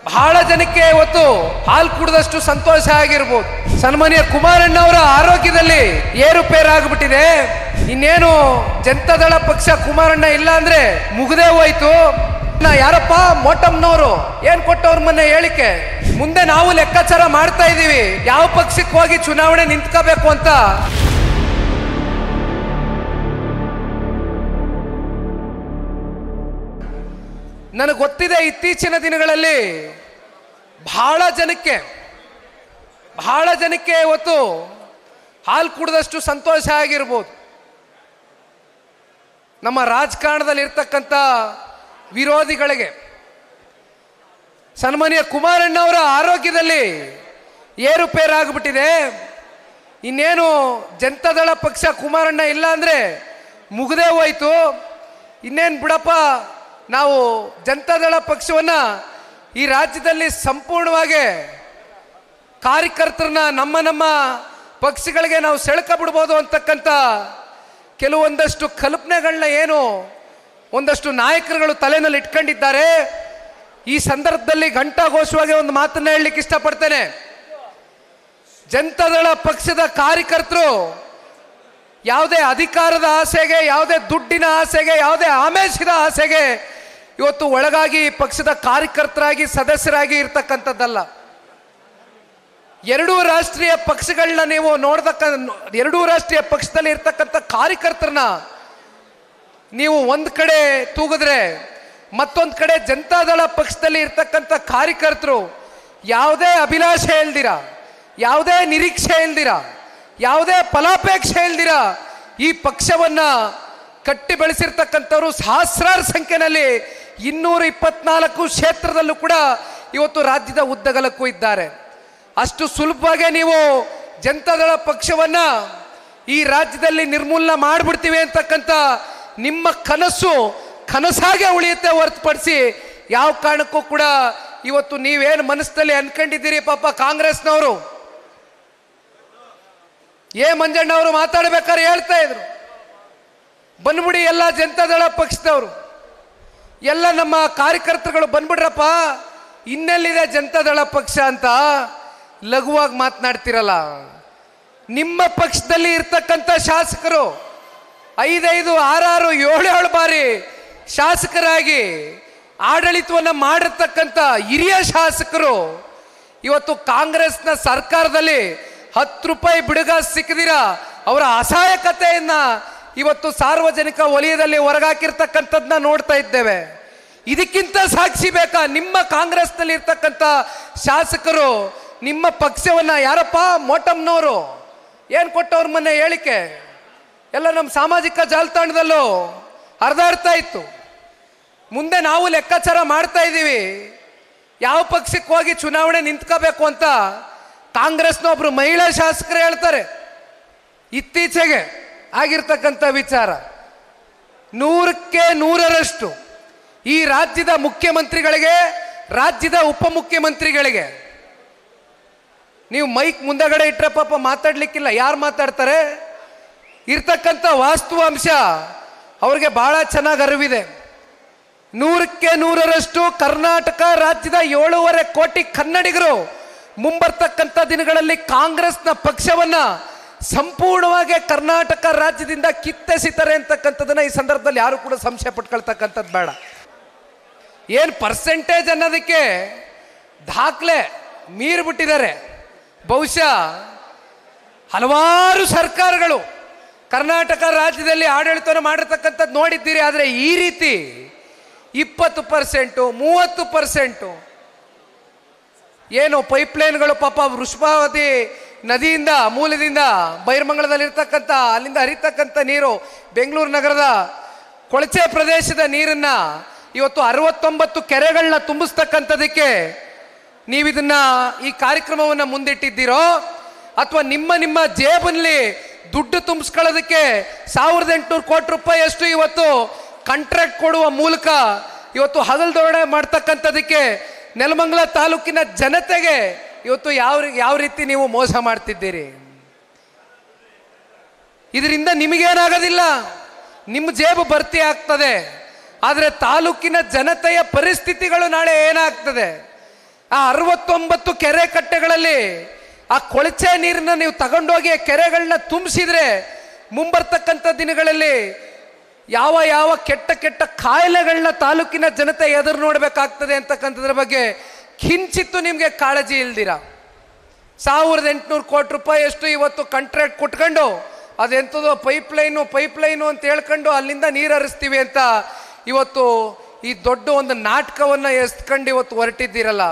ಬಹಳ ಜನಕ್ಕೆ ಇವತ್ತು ಹಾಲು ಕುಡಿದಷ್ಟು ಸಂತೋಷ ಆಗಿರ್ಬೋದು. ಸನ್ಮಾನ್ಯ ಕುಮಾರಣ್ಣ ಅವರ ಆರೋಗ್ಯದಲ್ಲಿ ಏರುಪೇರಾಗ್ಬಿಟ್ಟಿದೆ. ಇನ್ನೇನು ಜನತಾದಳ ಪಕ್ಷ ಕುಮಾರಣ್ಣ ಇಲ್ಲ ಅಂದ್ರೆ ಮುಗ್ದೇ ಹೋಯ್ತು. ಯಾರಪ್ಪ ಮೋಟಮ್ನವರು ಏನ್ ಕೊಟ್ಟವ್ರ ಮೊನ್ನೆ ಹೇಳಿಕೆ, ಮುಂದೆ ನಾವು ಲೆಕ್ಕಾಚಾರ ಮಾಡ್ತಾ ಇದೀವಿ ಯಾವ ಪಕ್ಷಕ್ಕೆ ಹೋಗಿ ಚುನಾವಣೆ ನಿಂತ್ಕೋಬೇಕು ಅಂತ. ನನಗೆ ಗೊತ್ತಿದೆ ಇತ್ತೀಚಿನ ದಿನಗಳಲ್ಲಿ ಬಹಳ ಜನಕ್ಕೆ ಇವತ್ತು ಹಾಲು ಕುಡಿದಷ್ಟು ಸಂತೋಷ ಆಗಿರ್ಬೋದು. ನಮ್ಮ ರಾಜಕಾರಣದಲ್ಲಿ ಇರ್ತಕ್ಕಂಥ ವಿರೋಧಿಗಳಿಗೆ ಸನ್ಮಾನ್ಯ ಕುಮಾರಣ್ಣ ಅವರ ಆರೋಗ್ಯದಲ್ಲಿ ಏರುಪೇರಾಗ್ಬಿಟ್ಟಿದೆ. ಇನ್ನೇನು ಜನತಾದಳ ಪಕ್ಷ ಕುಮಾರಣ್ಣ ಇಲ್ಲ ಅಂದ್ರೆ ಮುಗ್ದೇ ಹೋಯ್ತು. ಇನ್ನೇನು ಬಿಡಪ್ಪ, ನಾವು ಜನತಾದಳ ಪಕ್ಷವನ್ನ ಈ ರಾಜ್ಯದಲ್ಲಿ ಸಂಪೂರ್ಣವಾಗಿ ಕಾರ್ಯಕರ್ತರನ್ನ ನಮ್ಮ ಪಕ್ಷಗಳಿಗೆ ನಾವು ಸೆಳ್ಕ ಬಿಡ್ಬೋದು ಅಂತಕ್ಕಂಥ ಕೆಲವೊಂದಷ್ಟು ಕಲ್ಪನೆಗಳನ್ನ ಏನು ಒಂದಷ್ಟು ನಾಯಕರುಗಳು ತಲೆನಲ್ಲಿ ಇಟ್ಕೊಂಡಿದ್ದಾರೆ. ಈ ಸಂದರ್ಭದಲ್ಲಿ ಘಂಟಾಘೋಷವಾಗಿ ಒಂದು ಮಾತನ್ನ ಹೇಳಲಿಕ್ಕೆ ಇಷ್ಟಪಡ್ತೇನೆ. ಜನತಾದಳ ಪಕ್ಷದ ಕಾರ್ಯಕರ್ತರು ಯಾವುದೇ ಅಧಿಕಾರದ ಆಸೆಗೆ, ಯಾವುದೇ ದುಡ್ಡಿನ ಆಸೆಗೆ, ಯಾವುದೇ ಆಮಿಷದ ಆಸೆಗೆ ಇವತ್ತು ಒಳಗಾಗಿ ಪಕ್ಷದ ಕಾರ್ಯಕರ್ತರಾಗಿ ಸದಸ್ಯರಾಗಿ ಇರ್ತಕ್ಕಂಥದ್ದಲ್ಲ. ಎರಡೂ ರಾಷ್ಟ್ರೀಯ ಪಕ್ಷಗಳನ್ನ ನೀವು ಎರಡೂ ರಾಷ್ಟ್ರೀಯ ಪಕ್ಷದಲ್ಲಿ ಇರ್ತಕ್ಕಂಥ ಕಾರ್ಯಕರ್ತರನ್ನ ನೀವು ಒಂದ್ ಕಡೆ ತೂಗಿದ್ರೆ ಮತ್ತೊಂದು ಕಡೆ ಜನತಾದಳ ಪಕ್ಷದಲ್ಲಿ ಇರ್ತಕ್ಕಂಥ ಕಾರ್ಯಕರ್ತರು ಯಾವುದೇ ಅಭಿಲಾಷೆ ಇಲ್ದಿರ, ಯಾವುದೇ ನಿರೀಕ್ಷೆ ಇಲ್ದಿರ, ಯಾವುದೇ ಫಲಾಪೇಕ್ಷೆ ಇಲ್ದಿರ ಈ ಪಕ್ಷವನ್ನ ಕಟ್ಟಿ ಬೆಳೆಸಿರ್ತಕ್ಕಂಥವ್ರು ಸಹಸ್ರಾರು ಸಂಖ್ಯೆಯಲ್ಲಿ 224 ಕ್ಷೇತ್ರದಲ್ಲೂ ಕೂಡ ಇವತ್ತು ರಾಜ್ಯದ ಉದ್ದಗಲಕ್ಕೂ ಇದ್ದಾರೆ. ಅಷ್ಟು ಸುಲಭವಾಗಿ ನೀವು ಜನತಾದಳ ಪಕ್ಷವನ್ನ ಈ ರಾಜ್ಯದಲ್ಲಿ ನಿರ್ಮೂಲನ ಮಾಡಿಬಿಡ್ತೀವಿ ಅಂತಕ್ಕಂಥ ನಿಮ್ಮ ಕನಸಾಗೆ ಉಳಿಯುತ್ತೆ ಹೊರತುಪಡಿಸಿ ಯಾವ ಕಾರಣಕ್ಕೂ ಕೂಡ ಇವತ್ತು ನೀವೇನು ಮನಸ್ಸಲ್ಲಿ ಅನ್ಕೊಂಡಿದ್ದೀರಿ. ಪಾಪ ಕಾಂಗ್ರೆಸ್ನವರು ಮಂಜಣ್ಣ ಅವರು ಮಾತಾಡ್ಬೇಕಾದ್ರೆ ಹೇಳ್ತಾ ಇದ್ರು, ಬಂದ್ಬಿಡಿ ಎಲ್ಲ ಜನತಾದಳ ಪಕ್ಷದವರು, ಎಲ್ಲ ನಮ್ಮ ಕಾರ್ಯಕರ್ತರುಗಳು ಬಂದ್ಬಿಡ್ರಪ್ಪ, ಇನ್ನೆಲ್ಲಿದೆ ಜನತಾದಳ ಪಕ್ಷ ಅಂತ ಲಘುವಾಗಿ ಮಾತನಾಡ್ತಿರಲ್ಲ. ನಿಮ್ಮ ಪಕ್ಷದಲ್ಲಿ ಇರ್ತಕ್ಕಂಥ ಶಾಸಕರು 5, 6, 7 ಬಾರಿ ಶಾಸಕರಾಗಿ ಆಡಳಿತವನ್ನ ಮಾಡಿರ್ತಕ್ಕಂಥ ಹಿರಿಯ ಶಾಸಕರು ಇವತ್ತು ಕಾಂಗ್ರೆಸ್ನ ಸರ್ಕಾರದಲ್ಲಿ 10 ರೂಪಾಯಿ ಬಿಡುಗ ಸಿಕ್ಕದಿರ ಅವರ ಅಸಹಾಯಕತೆಯನ್ನ ಇವತ್ತು ಸಾರ್ವಜನಿಕ ವಲಯದಲ್ಲಿ ಹೊರಗಾಕಿರ್ತಕ್ಕಂಥದ್ದನ್ನ ನೋಡ್ತಾ ಇದ್ದೇವೆ. ಇದಕ್ಕಿಂತ ಸಾಕ್ಷಿ ಬೇಕಾ? ನಿಮ್ಮ ಕಾಂಗ್ರೆಸ್ನಲ್ಲಿ ಇರ್ತಕ್ಕಂಥ ಶಾಸಕರು ನಿಮ್ಮ ಪಕ್ಷವನ್ನ ಯಾರಪ್ಪ ಮೋಟಮ್ನವರು ಏನ್ ಕೊಟ್ಟವ್ರ ಮೊನ್ನೆ ಹೇಳಿಕೆ ಎಲ್ಲ ನಮ್ಮ ಸಾಮಾಜಿಕ ಜಾಲತಾಣದಲ್ಲೂ ಹರಿದಾಡ್ತಾ ಇತ್ತು. ಮುಂದೆ ನಾವು ಲೆಕ್ಕಾಚಾರ ಮಾಡ್ತಾ ಇದ್ದೀವಿ ಯಾವ ಪಕ್ಷಕ್ಕೆ ಹೋಗಿ ಚುನಾವಣೆ ನಿಂತ್ಕೋಬೇಕು ಅಂತ ಕಾಂಗ್ರೆಸ್ನ ಒಬ್ರು ಮಹಿಳಾ ಶಾಸಕರು ಹೇಳ್ತಾರೆ. ಇತ್ತೀಚೆಗೆ ಆಗಿರ್ತಕ್ಕಂಥ ವಿಚಾರ 100ಕ್ಕೆ 100ರಷ್ಟು ಈ ರಾಜ್ಯದ ಮುಖ್ಯಮಂತ್ರಿಗಳಿಗೆ, ರಾಜ್ಯದ ಉಪಮುಖ್ಯಮಂತ್ರಿಗಳಿಗೆ ನೀವು ಮೈಕ್ ಮುಂದಗಡೆ ಇಟ್ಟರೆ ಪಾಪ ಮಾತಾಡ್ಲಿಕ್ಕಿಲ್ಲ, ಯಾರು ಮಾತಾಡ್ತಾರೆ? ಇರ್ತಕ್ಕಂಥ ವಾಸ್ತವಾಂಶ ಅವ್ರಿಗೆ ಬಹಳ ಚೆನ್ನಾಗಿ ಅರಿವಿದೆ. 100ಕ್ಕೆ 100ರಷ್ಟು ಕರ್ನಾಟಕ ರಾಜ್ಯದ 7.5 ಕೋಟಿ ಕನ್ನಡಿಗರು ಮುಂಬರ್ತಕ್ಕಂಥ ದಿನಗಳಲ್ಲಿ ಕಾಂಗ್ರೆಸ್ನ ಪಕ್ಷವನ್ನ ಸಂಪೂರ್ಣವಾಗಿ ಕರ್ನಾಟಕ ರಾಜ್ಯದಿಂದ ಕಿತ್ತೆಸಿತಾರೆ ಅಂತಕ್ಕಂಥದನ್ನ ಈ ಸಂದರ್ಭದಲ್ಲಿ ಯಾರು ಕೂಡ ಸಂಶಯ ಪಟ್ಕೊಳ್ತಕ್ಕಂಥದ್ದು ಬೇಡ. ಏನ್ ಪರ್ಸೆಂಟೇಜ್ ಅನ್ನೋದಕ್ಕೆ ದಾಖಲೆ ಮೀರ್ಬಿಟ್ಟಿದ್ದಾರೆ. ಬಹುಶಃ ಹಲವಾರು ಸರ್ಕಾರಗಳು ಕರ್ನಾಟಕ ರಾಜ್ಯದಲ್ಲಿ ಆಡಳಿತವನ್ನು ಮಾಡಿರ್ತಕ್ಕಂಥದ್ದು ನೋಡಿದ್ದೀರಿ. ಆದರೆ ಈ ರೀತಿ 20%, 30% ಏನು ಪೈಪ್ಲೈನ್ಗಳು ಪಾಪ ವೃಷಭಾವತಿ ನದಿಯಿಂದ ಮೂಲದಿಂದ ಬೈರಮಂಗಲದಲ್ಲಿ ಇರ್ತಕ್ಕಂಥ ಅಲ್ಲಿಂದ ಹರಿತಕ್ಕಂಥ ನೀರು ಬೆಂಗಳೂರು ನಗರದ ಕೊಳಚೆ ಪ್ರದೇಶದ ನೀರನ್ನ ಇವತ್ತು 69 ಕೆರೆಗಳನ್ನ ತುಂಬಿಸ್ತಕ್ಕಂಥದಕ್ಕೆ ನೀವಿದನ್ನ ಈ ಕಾರ್ಯಕ್ರಮವನ್ನು ಮುಂದಿಟ್ಟಿದ್ದೀರೋ ಅಥವಾ ನಿಮ್ಮ ಜೇಬಲ್ಲಿ ದುಡ್ಡು ತುಂಬಿಸ್ಕೊಳ್ಳೋದಕ್ಕೆ 1800 ಕೋಟಿ ರೂಪಾಯಿ ಅಷ್ಟು ಇವತ್ತು ಕಾಂಟ್ರಾಕ್ಟ್ ಕೊಡುವ ಮೂಲಕ ಇವತ್ತು ಹಗಲ್ದೊಡೆ ಮಾಡ್ತಕ್ಕಂಥದಕ್ಕೆ ನೆಲಮಂಗಲ ತಾಲೂಕಿನ ಜನತೆಗೆ ಇವತ್ತು ಯಾವ ರೀತಿ ನೀವು ಮೋಸ ಮಾಡ್ತಿದ್ದೀರಿ? ಇದರಿಂದ ನಿಮಗೇನಾಗೋದಿಲ್ಲ, ನಿಮ್ಮ ಜೇಬು ಭರ್ತಿ ಆಗ್ತದೆ. ಆದರೆ ತಾಲೂಕಿನ ಜನತೆಯ ಪರಿಸ್ಥಿತಿಗಳು ನಾಳೆ ಏನಾಗ್ತದೆ? ಆ 69 ಕೆರೆ ಕಟ್ಟೆಗಳಲ್ಲಿ ಆ ಕೊಳಚೆ ನೀರನ್ನ ನೀವು ತಗೊಂಡೋಗಿ ಕೆರೆಗಳನ್ನ ತುಂಬಿಸಿದ್ರೆ ಮುಂಬರ್ತಕ್ಕಂಥ ದಿನಗಳಲ್ಲಿ ಯಾವ ಯಾವ ಕೆಟ್ಟ ಕೆಟ್ಟ ಕಾಯಿಲೆಗಳನ್ನ ತಾಲೂಕಿನ ಜನತೆ ಎದುರು ನೋಡ್ಬೇಕಾಗ್ತದೆ ಅಂತಕ್ಕಂಥದ್ರ ಬಗ್ಗೆ ಕಿಂಚಿತ್ತು ನಿಮ್ಗೆ ಕಾಳಜಿ ಇಲ್ದಿರ 1800 ಕೋಟಿ ರೂಪಾಯಿ ಅಷ್ಟು ಇವತ್ತು ಕಾಂಟ್ರಾಕ್ಟ್ ಕೊಟ್ಕೊಂಡು ಅದೆಂಥದೋ ಪೈಪ್ಲೈನು ಅಂತ ಹೇಳ್ಕೊಂಡು ಅಲ್ಲಿಂದ ನೀರು ಹರಿಸ್ತೀವಿ ಅಂತ ಇವತ್ತು ಈ ದೊಡ್ಡ ಒಂದು ನಾಟಕವನ್ನ ಎಸ್ಕೊಂಡು ಇವತ್ತು ಹೊರಟಿದ್ದೀರಲ್ಲ.